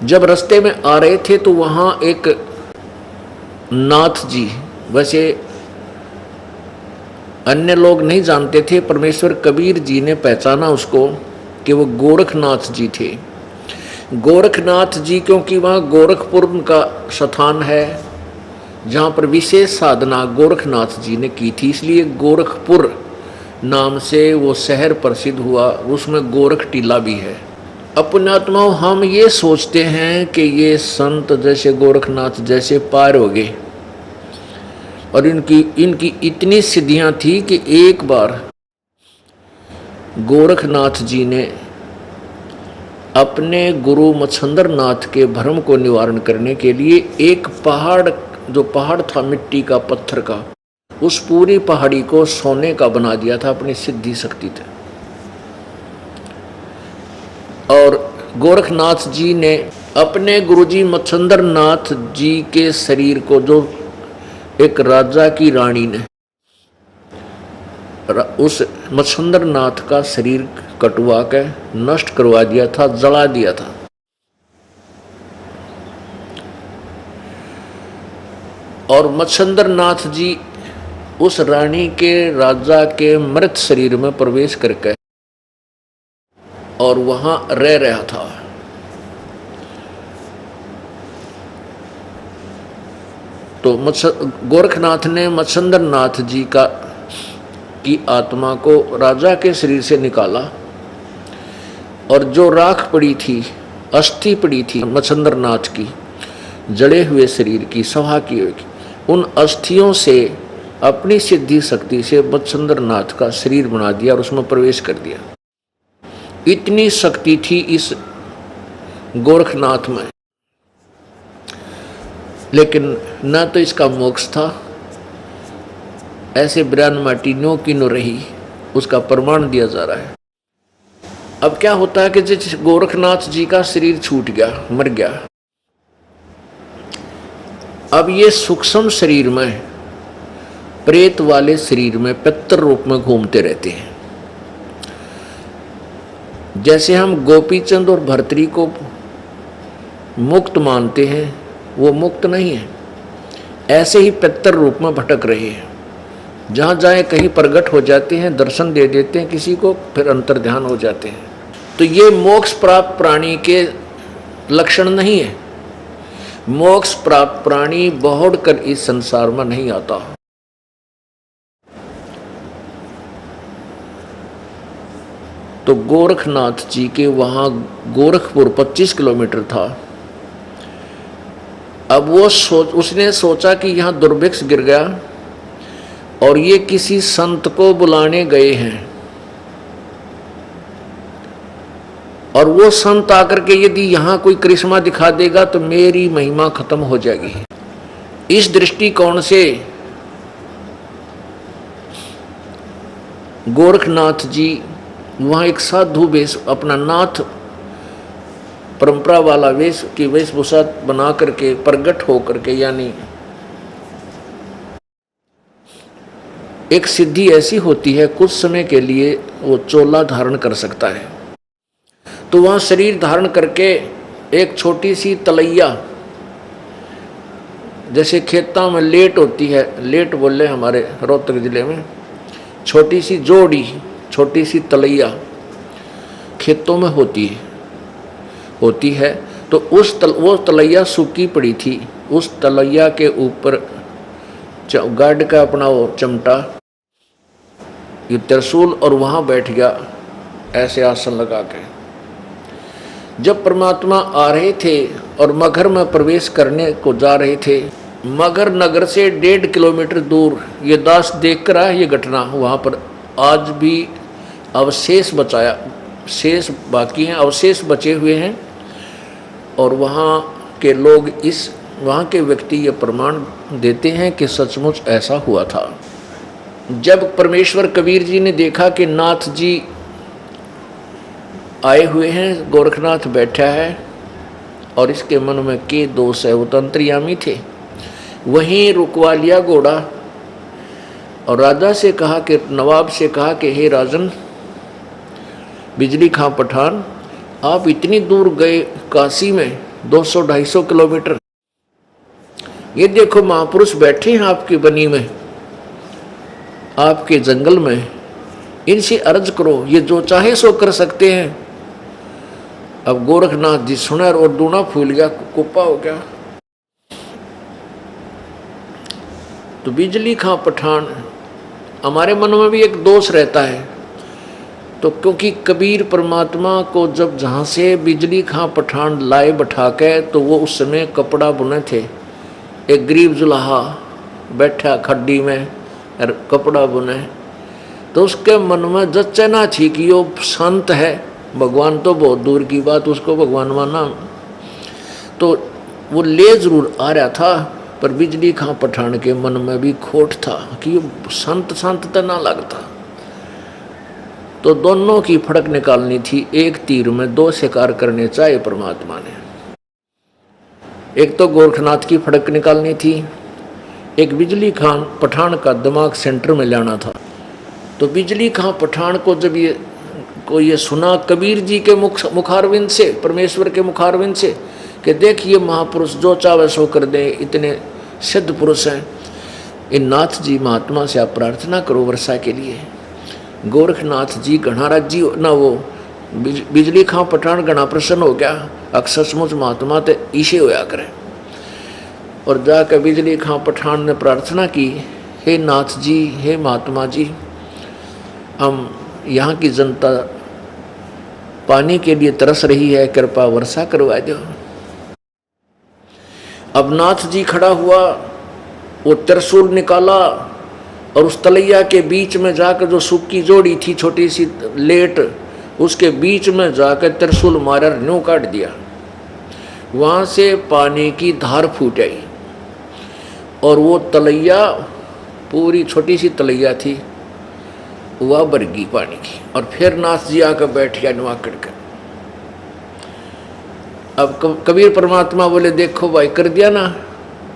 जब रास्ते में आ रहे थे तो वहां एक नाथ जी, वैसे अन्य लोग नहीं जानते थे, परमेश्वर कबीर जी ने पहचाना उसको कि वो गोरखनाथ जी थे। गोरखनाथ जी क्योंकि वहाँ गोरखपुर का स्थान है जहाँ पर विशेष साधना गोरखनाथ जी ने की थी, इसलिए गोरखपुर नाम से वो शहर प्रसिद्ध हुआ। उसमें गोरख टीला भी है। पुण्यात्माओं, हम ये सोचते हैं कि ये संत जैसे गोरखनाथ जैसे पार हो गए, और इनकी इतनी सिद्धियां थी कि एक बार गोरखनाथ जी ने अपने गुरु मच्छंदर नाथ के भ्रम को निवारण करने के लिए एक पहाड़, जो पहाड़ था मिट्टी का, पत्थर का, उस पूरी पहाड़ी को सोने का बना दिया था अपनी सिद्धि शक्ति से। और गोरखनाथ जी ने अपने गुरुजी मच्छंदर नाथ जी के शरीर को, जो एक राजा की रानी ने उस मच्छंदर नाथ का शरीर कटवा के नष्ट करवा दिया था, जला दिया था। और मच्छंदर नाथ जी उस रानी के, राजा के मृत शरीर में प्रवेश करके और वहां रह रहा था। तो गोरखनाथ ने मच्छंदर नाथ जी की आत्मा को राजा के शरीर से निकाला, और जो राख पड़ी थी, अस्थि पड़ी थी मच्छंदर नाथ की, जड़े हुए शरीर की, सभा की हुई, उन अस्थियों से अपनी सिद्धि शक्ति से मच्छंदर नाथ का शरीर बना दिया और उसमें प्रवेश कर दिया। इतनी शक्ति थी इस गोरखनाथ में, लेकिन न तो इसका मोक्ष था, ऐसे ब्रान माटी नो की नो रही, उसका प्रमाण दिया जा रहा है। अब क्या होता है कि जिस गोरखनाथ जी का शरीर छूट गया, मर गया, अब ये सूक्ष्म शरीर में, प्रेत वाले शरीर में पितर रूप में घूमते रहते हैं। जैसे हम गोपीचंद और भर्तरी को मुक्त मानते हैं, वो मुक्त नहीं है, ऐसे ही पितर रूप में भटक रहे हैं। जहाँ जाए कहीं प्रकट हो जाते हैं, दर्शन दे देते हैं किसी को, फिर अंतर्ध्यान हो जाते हैं। तो ये मोक्ष प्राप्त प्राणी के लक्षण नहीं है। मोक्ष प्राप्त प्राणी बहुड़ कर इस संसार में नहीं आता। तो गोरखनाथ जी के वहाँ गोरखपुर 25 किलोमीटर था। अब वो उसने सोचा कि यहाँ दुर्भिक्ष गिर गया और ये किसी संत को बुलाने गए हैं, और वो संत आकर के यदि यहाँ कोई करिश्मा दिखा देगा तो मेरी महिमा खत्म हो जाएगी। इस दृष्टिकोण से गोरखनाथ जी वहाँ एक साधु वेश, अपना नाथ परंपरा वाला वेश की वेशभूषा बना करके प्रगट हो करके, यानी एक सिद्धि ऐसी होती है कुछ समय के लिए वो चोला धारण कर सकता है। तो वहाँ शरीर धारण करके एक छोटी सी तलैया, जैसे खेतों में लेट होती है, लेट बोले हमारे रोहतक जिले में, छोटी सी जोड़ी, छोटी सी तलैया खेतों में होती है। तो वो तलैया सूखी पड़ी थी, उस तलैया के ऊपर गार्ड का अपना वो चमटा, ये त्रिशूल, और वहाँ बैठ गया ऐसे आसन लगा के। जब परमात्मा आ रहे थे और मगहर में प्रवेश करने को जा रहे थे, मगहर नगर से 1.5 किलोमीटर दूर, ये दास देख कर आया ये घटना, वहाँ पर आज भी अवशेष बचाया, शेष बाकी हैं, अवशेष बचे हुए हैं। और वहाँ के लोग, वहाँ के व्यक्ति ये प्रमाण देते हैं कि सचमुच ऐसा हुआ था। जब परमेश्वर कबीर जी ने देखा कि नाथ जी आए हुए हैं, गोरखनाथ बैठा है और इसके मन में के दोष है, वो तो अंतर्यामी थे, वहीं रुकवा लिया घोड़ा और राजा से कहा कि, नवाब से कहा कि हे राजन बिजली खां पठान, आप इतनी दूर गए काशी में 200-250 किलोमीटर, ये देखो महापुरुष बैठे हैं आपकी बनी में, आपके जंगल में, इनसे अर्ज करो, ये जो चाहे सो कर सकते हैं। अब गोरखनाथ जी सुना और दूना फूल गया, कुप्पा हो गया। तो बिजली खां पठान, हमारे मन में भी एक दोष रहता है, तो क्योंकि कबीर परमात्मा को जब जहाँ से बिजली खां पठान लाए बैठा के, तो वो उस समय कपड़ा बुने थे, एक गरीब जुलाहा बैठा खड्डी में और कपड़ा बुने, तो उसके मन में जच्चे ना थी कि वो संत है, भगवान तो बहुत दूर की बात, उसको भगवान माना, तो वो ले जरूर आ रहा था, पर बिजली खां पठान के मन में भी खोट था कि ये संत तो ना लगता। तो दोनों की फड़क निकालनी थी, एक तीर में 2 शिकार करने चाहे परमात्मा ने। एक तो गोरखनाथ की फड़क निकालनी थी, एक बिजली खां पठान का दिमाग सेंटर में लाना था। तो बिजली खां पठान को जब ये सुना कबीर जी के मुखारविंद से, परमेश्वर के मुखारविंद से, कि देखिए महापुरुष जो चाहे सो कर दे, इतने सिद्ध पुरुष हैं, इन नाथ जी महात्मा से आप प्रार्थना करो वर्षा के लिए। गोरखनाथ जी घना राज्जी ना, वो बिजली खां पठान घना प्रसन्न हो गया, अक्सर सचमुच महात्मा तो ईशे होया करे। और जाकर बिजली खां पठान ने प्रार्थना की, हे नाथ जी, हे महात्मा जी, हम यहाँ की जनता पानी के लिए तरस रही है, कृपा वर्षा करवा दो। अब नाथ जी खड़ा हुआ, वो त्रिशूल निकाला और उस तलैया के बीच में जाकर, जो सूखी जोड़ी थी छोटी सी लेट, उसके बीच में जाकर त्रिशूल मारा, न्यू काट दिया। वहाँ से पानी की धार फूट आई और वो तलैया, पूरी छोटी सी तलैया थी, वह भर गई पानी की। और फिर नाथ जी आकर बैठ गया नुआ कर। अब कबीर परमात्मा बोले, देखो भाई कर दिया ना,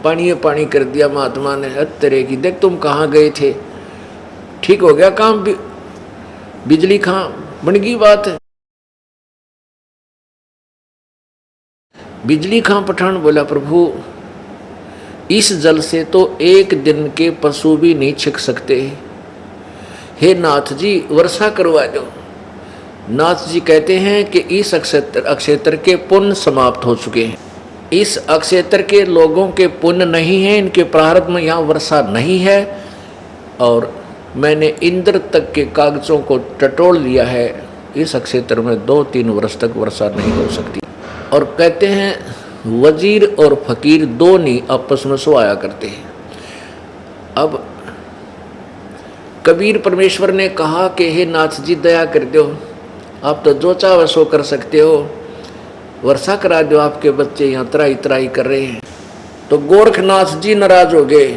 पानी कर दिया महात्मा ने, तेरे की देख तुम कहाँ गए थे, ठीक हो गया काम, बिजली खां बन गई बात है। बिजली खां पठान बोला, प्रभु इस जल से तो एक दिन के पशु भी नहीं छिक सकते, हे नाथ जी वर्षा करवा दो। नाथ जी कहते हैं कि इस अक्षेत्र के पुण्य समाप्त हो चुके हैं, इस अक्षेत्र के लोगों के पुण्य नहीं है, इनके प्रारब्ध में यहाँ वर्षा नहीं है, और मैंने इंद्र तक के कागजों को टटोल लिया है, इस क्षेत्र में 2-3 वर्ष तक वर्षा नहीं हो सकती। और कहते हैं वजीर और फकीर दो नहीं आपस में सोया करते हैं। अब कबीर परमेश्वर ने कहा कि हे नाथ जी दया कर दो, आप तो जो चाहे सो कर सकते हो, वर्षा करा दो, आपके बच्चे यहाँ त्राई त्राई कर रहे हैं। तो गोरखनाथ जी नाराज हो गए,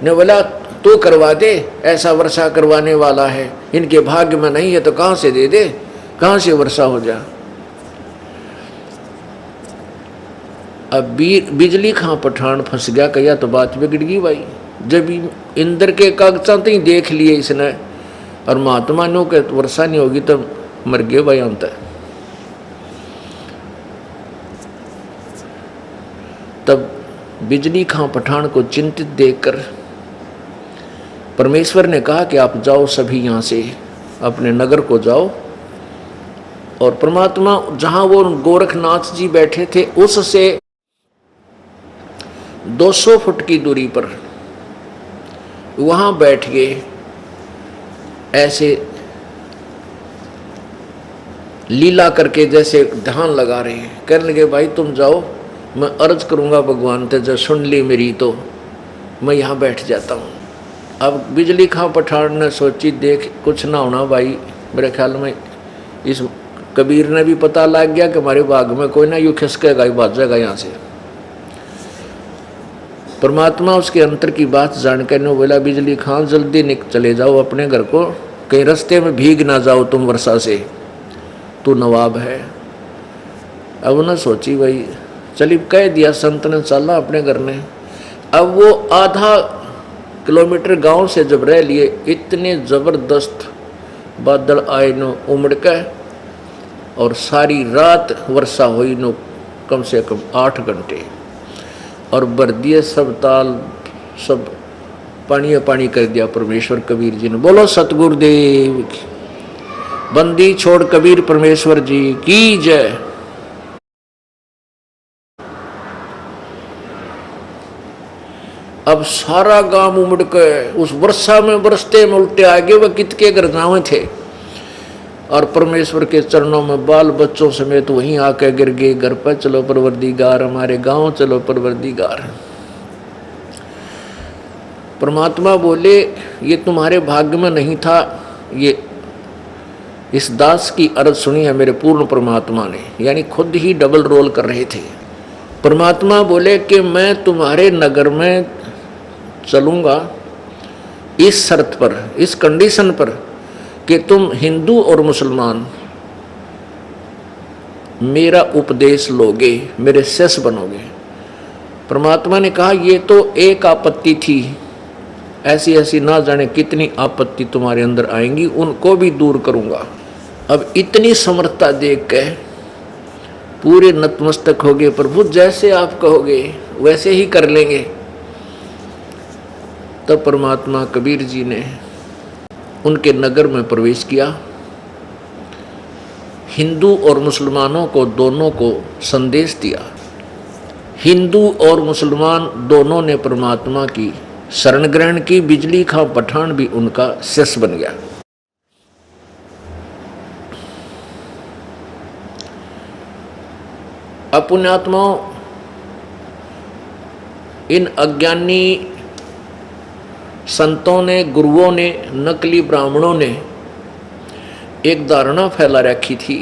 ने बोला तू करवा दे, ऐसा वर्षा करवाने वाला है, इनके भाग्य में नहीं है तो कहाँ से दे दे, कहाँ से वर्षा हो जा। अब बिजली खां पठान फंस गया, कहिया तो बात बिगड़ गई भाई। जब इंद्र के कागजात ही देख लिए इसने और महात्मा ने के वर्षा नहीं होगी तो मर गए भाई अंत। तब बिजली खां पठान को चिंतित देखकर परमेश्वर ने कहा कि आप जाओ सभी यहाँ से अपने नगर को जाओ। और परमात्मा जहाँ वो गोरखनाथ जी बैठे थे उससे 200 फुट की दूरी पर वहाँ बैठ गए, ऐसे लीला करके जैसे ध्यान लगा रहे हैं। कहने लगे भाई तुम जाओ, मैं अर्ज करूँगा भगवान ते, जब सुन ली मेरी तो मैं यहाँ बैठ जाता हूँ। अब बिजली खां पठान ने सोची देख कुछ ना होना भाई, मेरे ख्याल में इस कबीर ने भी पता लग गया कि हमारे बाग में कोई ना यूँ खिसकेगा ही भाग जाएगा यहाँ से। परमात्मा उसके अंतर की बात जानकर ने बोला बिजली खां जल्दी चले जाओ अपने घर को, कहीं रास्ते में भीग ना जाओ तुम वर्षा से, तू नवाब है। अब न सोची भाई, चली कह दिया संत ने, चलना अपने घर ने। अब वो आधा किलोमीटर गांव से जब रह लिए, इतने जबरदस्त बादल आए नो उमड़ के, और सारी रात वर्षा हुई नो कम से कम 8 घंटे, और भर दिए सब ताल, सब पानी पानी कर दिया परमेश्वर कबीर जी ने। बोलो सतगुरुदेव की, बंदी छोड़ कबीर परमेश्वर जी की जय। अब सारा गांव उमड़ के उस वर्षा में बरसते में उल्टे आगे वह कितके घर गाँव थे, और परमेश्वर के चरणों में बाल बच्चों समेत वहीं आके गिर गए। घर पर चलो परवरदिगार, हमारे गांव चलो परवरदिगार। परमात्मा बोले ये तुम्हारे भाग्य में नहीं था। ये इस दास की अर्ज सुनी है मेरे पूर्ण परमात्मा ने, यानी खुद ही डबल रोल कर रहे थे। परमात्मा बोले कि मैं तुम्हारे नगर में चलूँगा इस शर्त पर, इस कंडीशन पर कि तुम हिंदू और मुसलमान मेरा उपदेश लोगे, मेरे शिष्य बनोगे। परमात्मा ने कहा ये तो एक आपत्ति थी, ऐसी ऐसी ना जाने कितनी आपत्ति तुम्हारे अंदर आएंगी, उनको भी दूर करूंगा। अब इतनी समर्थता देख के पूरे नतमस्तक हो गए, प्रभु जैसे आप कहोगे वैसे ही कर लेंगे। तब परमात्मा कबीर जी ने उनके नगर में प्रवेश किया। हिंदू और मुसलमानों को दोनों को संदेश दिया। हिंदू और मुसलमान दोनों ने परमात्मा की शरण ग्रहण की। बिजली खां पठान भी उनका शिष्य बन गया। पुण्यात्माओं, इन अज्ञानी संतों ने, गुरुओं ने, नकली ब्राह्मणों ने एक धारणा फैला रखी थी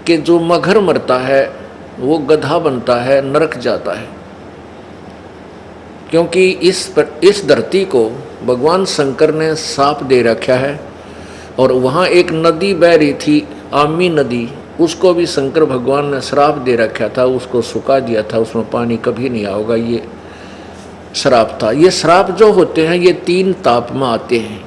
कि जो मगर मरता है वो गधा बनता है, नरक जाता है। क्योंकि इस धरती को भगवान शंकर ने साप दे रखा है, और वहाँ एक नदी बह रही थी, आमी नदी, उसको भी शंकर भगवान ने श्राप दे रखा था, उसको सुखा दिया था, उसमें पानी कभी नहीं आएगा, ये श्राप था। ये श्राप जो होते हैं ये 3 ताप में आते हैं,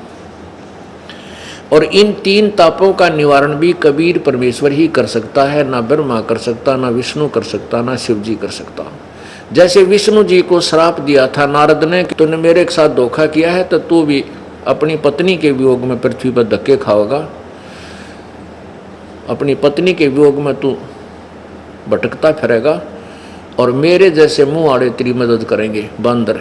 और इन 3 तापों का निवारण भी कबीर परमेश्वर ही कर सकता है। ना ब्रह्मा कर सकता, ना विष्णु कर सकता, ना शिव जी कर सकता। जैसे विष्णु जी को श्राप दिया था नारद ने कि तूने मेरे साथ धोखा किया है तो तू भी अपनी पत्नी के वियोग में पृथ्वी पर धक्के खाओगा, अपनी पत्नी के वियोग में तू भटकता फिरेगा, और मेरे जैसे मुंह आड़े तेरी मदद करेंगे बंदर।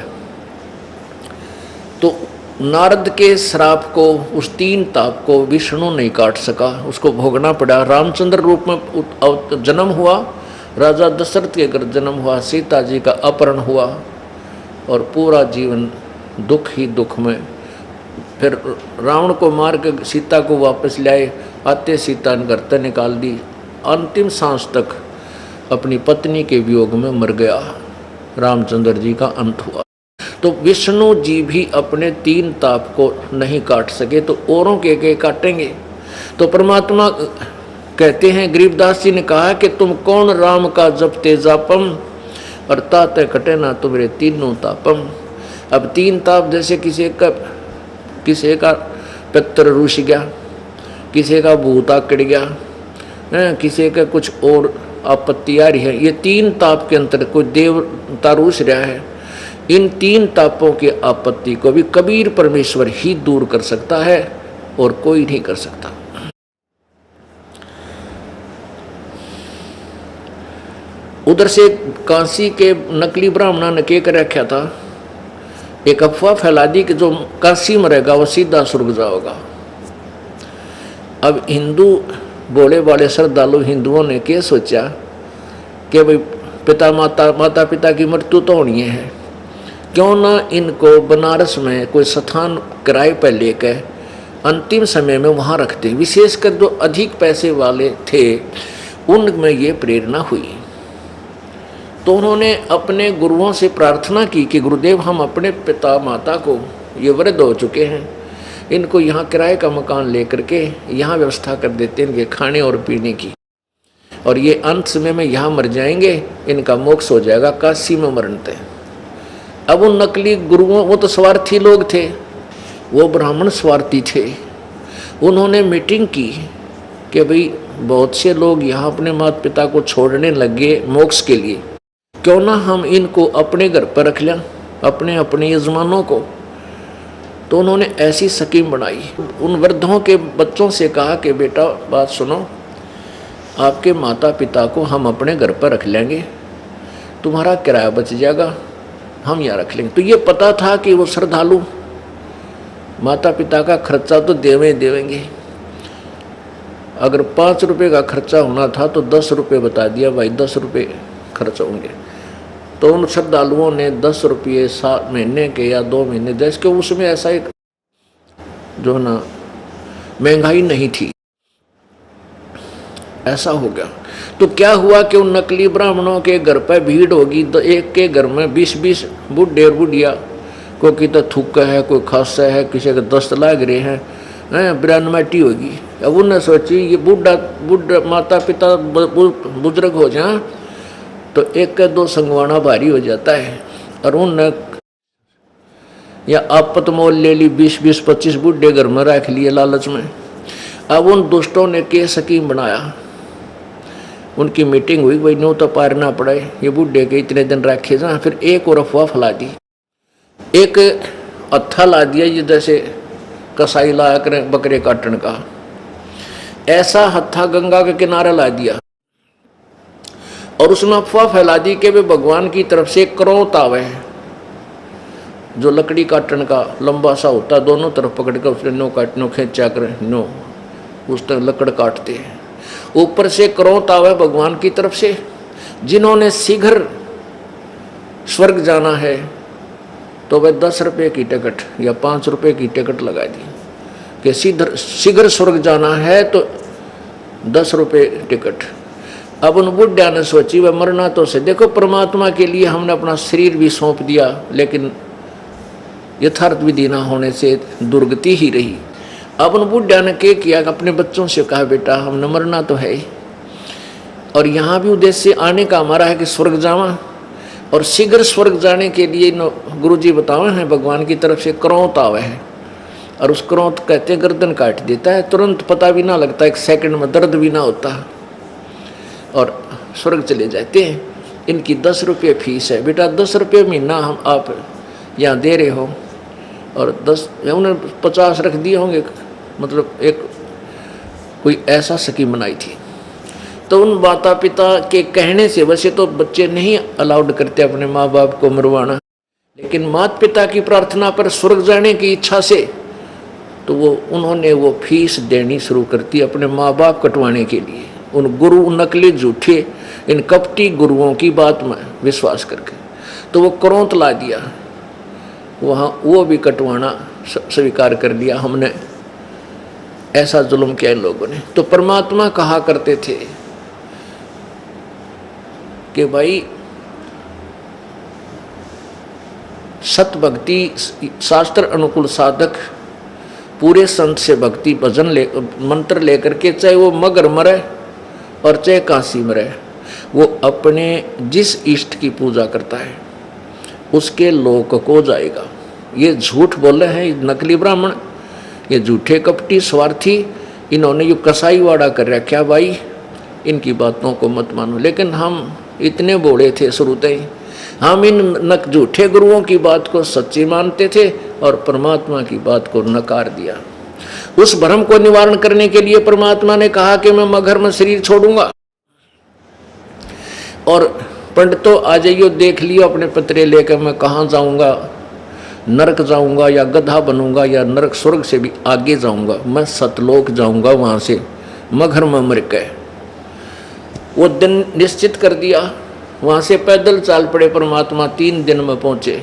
तो नारद के श्राप को, उस 3 ताप को विष्णु नहीं काट सका, उसको भोगना पड़ा। रामचंद्र रूप में जन्म हुआ, राजा दशरथ के घर जन्म हुआ, सीता जी का अपहरण हुआ और पूरा जीवन दुख ही दुख में। फिर रावण को मार के सीता को वापस लाए, आते सीता ने घर से निकाल दी। अंतिम सांस तक अपनी पत्नी के वियोग में मर गया, रामचंद्र जी का अंत हुआ। तो विष्णु जी भी अपने 3 ताप को नहीं काट सके तो औरों के काटेंगे। तो परमात्मा कहते हैं, गरीबदास जी ने कहा कि तुम कौन राम का जपते जापम, और ताते कटे ना तुम्हारे 3 तापम। अब 3 ताप, जैसे किसी का पितर रुस गया, किसी का भूत आकड़ गया, किसी का कुछ और आपत्ति आ रही है, ये 3 ताप के अंतर कोई देवता रुस रहा है। इन 3 तापों की आपत्ति को भी कबीर परमेश्वर ही दूर कर सकता है और कोई नहीं कर सकता। उधर से काशी के नकली ब्राह्मणों ने क्या कर रखा था, एक अफवाह फैला दी कि जो काशी में रहेगा वो सीधा स्वर्ग जाएगा। अब हिंदू भोले वाले श्रद्धालु हिंदुओं ने क्या सोचा कि भाई माता पिता की मृत्यु तो होनी है, क्यों ना इनको बनारस में कोई स्थान किराए पर लेकर अंतिम समय में वहाँ रखते। विशेषकर जो अधिक पैसे वाले थे उनमें ये प्रेरणा हुई। तो उन्होंने अपने गुरुओं से प्रार्थना की कि गुरुदेव, हम अपने पिता माता को, ये वृद्ध हो चुके हैं, इनको यहाँ किराए का मकान लेकर के यहाँ व्यवस्था कर देते हैं इनके खाने और पीने की, और ये अंत समय में यहाँ मर जाएंगे, इनका मोक्ष हो जाएगा, काशी में मरते हैं। अब उन नकली गुरुओं, वो तो स्वार्थी लोग थे, वो ब्राह्मण स्वार्थी थे, उन्होंने मीटिंग की कि भाई बहुत से लोग यहाँ अपने माता पिता को छोड़ने लगे मोक्ष के लिए, क्यों ना हम इनको अपने घर पर रख लें, अपने यजमानों को। तो उन्होंने ऐसी स्कीम बनाई। उन वृद्धों के बच्चों से कहा कि बेटा बात सुनो, आपके माता पिता को हम अपने घर पर रख लेंगे, तुम्हारा किराया बच जाएगा, हम यहाँ रख लेंगे। तो ये पता था कि वो श्रद्धालु माता पिता का खर्चा तो देवेंगे। अगर 5 रुपये का खर्चा होना था तो 10 रुपये बता दिया, भाई 10 रुपये खर्च होंगे। तो उन श्रद्धालुओं ने 10 रुपये 7 महीने के या 2 महीने, जैसे कि उसमें ऐसा एक जो ना महंगाई नहीं थी, ऐसा हो गया। तो क्या हुआ कि उन नकली ब्राह्मणों के घर पर भीड़ होगी, तो एक के घर में 20-20 बुढ़े और बुढ़िया, कोई तो थूका है, कोई खांसा है, किसी के दस्त लाग रहे हैं, ब्राह्मटी होगी। अब उन्होंने सोची ये बुढ़ा माता पिता बुजुर्ग हो जाए तो 1-2 संगवाना भारी हो जाता है, और उनने या आपत मोल ले ली, 20-25 बुढ़े घर में रख लिए लालच में। अब उन दुष्टों ने के स्कीम बनाया, उनकी मीटिंग हुई, भाई नो तो पारना पड़े, ये बुढ़े के इतने दिन रखे जा। फिर एक और अफवाह फैला दी, एक हत्था ला दिया, ये जैसे कसाई लाया करें बकरे काटने का, ऐसा हत्था गंगा के किनारे ला दिया, और उसमें अफवाह फैला दी कि वे भगवान की तरफ से क्रोत आवे, जो लकड़ी काटने का लंबा सा होता है, दोनों तरफ पकड़ कर उसने नो खींचा कर नो उस तरह लकड़ काटते हैं, ऊपर से क्रोत आवे भगवान की तरफ से। जिन्होंने शीघ्र स्वर्ग जाना है तो वह 10 रुपये की टिकट या 5 रुपये की टिकट लगा दी कि शीघ्र स्वर्ग जाना है तो 10 रुपये टिकट। अब उन बुढ़िया ने सोची वह मरना तो से, देखो परमात्मा के लिए हमने अपना शरीर भी सौंप दिया, लेकिन यथार्थ विधि ना होने से दुर्गति ही रही। अब उन बुढ़िया ने क्या किया, अपने बच्चों से कहा बेटा हमने मरना तो है, और यहाँ भी उद्देश्य आने का हमारा है कि स्वर्ग जावा, और शीघ्र स्वर्ग जाने के लिए गुरुजी बतावे हैं भगवान की तरफ से क्रोत आवे है, और उस क्रोत कहते गर्दन काट देता है, तुरंत पता भी ना लगता, 1 सेकंड में दर्द भी ना होता, और स्वर्ग चले जाते हैं। इनकी 10 रुपये फीस है, बेटा 10 रुपये महीना हम आप यहाँ दे रहे हो, और 10 उन्हें 50 रख दिए होंगे, मतलब एक कोई ऐसा स्कीम बनाई थी। तो उन माता पिता के कहने से, वैसे तो बच्चे नहीं अलाउड करते अपने माँ बाप को मरवाना, लेकिन माता पिता की प्रार्थना पर स्वर्ग जाने की इच्छा से तो उन्होंने वो फीस देनी शुरू कर दी अपने माँ बाप कटवाने के लिए। उन गुरु नकली झूठे इन कपटी गुरुओं की बात में विश्वास करके तो वो क्रोध ला दिया, वहाँ वो भी कटवाना स्वीकार कर लिया। हमने ऐसा जुल्म किया इन लोगों ने। तो परमात्मा कहा करते थे कि भाई सत भक्ति शास्त्र अनुकूल साधक पूरे संत से भक्ति भजन मंत्र लेकर के, चाहे वो मगर मरे और चाहे काशी मरे, वो अपने जिस इष्ट की पूजा करता है उसके लोक को जाएगा। ये झूठ बोल रहे हैं नकली ब्राह्मण, ये झूठे कपटी स्वार्थी, इन्होंने ये कसाईवाड़ा कर रखा भाई, इनकी बातों को मत मानो। लेकिन हम इतने बोले थे शुरूते ही, हम इन झूठे गुरुओं की बात को सच्ची मानते थे और परमात्मा की बात को नकार दिया। उस भ्रम को निवारण करने के लिए परमात्मा ने कहा कि मैं मगर में शरीर छोड़ूंगा और पंडितों आ जाइयो, देख लियो अपने पत्रे लेकर मैं कहाँ जाऊंगा, नरक जाऊंगा या गधा बनूंगा या नरक स्वर्ग से भी आगे जाऊंगा, मैं सतलोक जाऊंगा, वहां से मगर में मर के। वो दिन निश्चित कर दिया, वहाँ से पैदल चाल पड़े परमात्मा, 3 दिन में पहुँचे।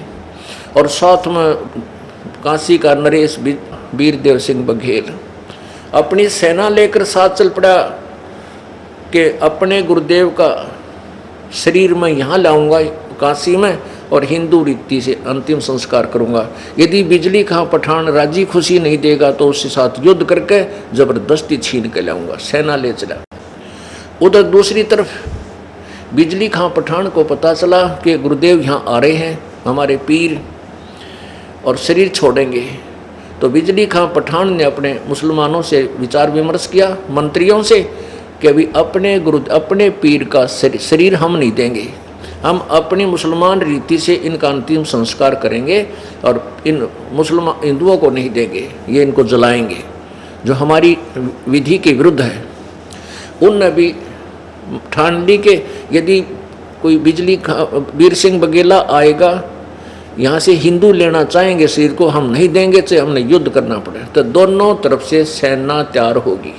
और साथ में काशी का नरेश वीरदेव सिंह बघेल अपनी सेना लेकर साथ चल पड़ा कि अपने गुरुदेव का शरीर में यहाँ लाऊंगा काशी में और हिंदू रीति से अंतिम संस्कार करूँगा। यदि बिजली खां पठान राजी खुशी नहीं देगा तो उसके साथ युद्ध करके जबरदस्ती छीन के लाऊंगा। सेना ले चला। उधर दूसरी तरफ बिजली खां पठान को पता चला कि गुरुदेव यहाँ आ रहे हैं हमारे पीर और शरीर छोड़ेंगे। तो बिजली खां पठान ने अपने मुसलमानों से विचार विमर्श किया, मंत्रियों से, कि अभी अपने पीर का शरीर हम नहीं देंगे, हम अपनी मुसलमान रीति से इनका अंतिम संस्कार करेंगे और इन मुसलमान हिंदुओं को नहीं देंगे, ये इनको जलाएंगे, जो हमारी विधि के विरुद्ध है। उन भी ठान ली के यदि कोई वीर सिंह बघेला आएगा यहाँ से हिंदू लेना चाहेंगे शरीर को, हम नहीं देंगे, चाहे हमने युद्ध करना पड़े। तो दोनों तरफ से सेना तैयार होगी।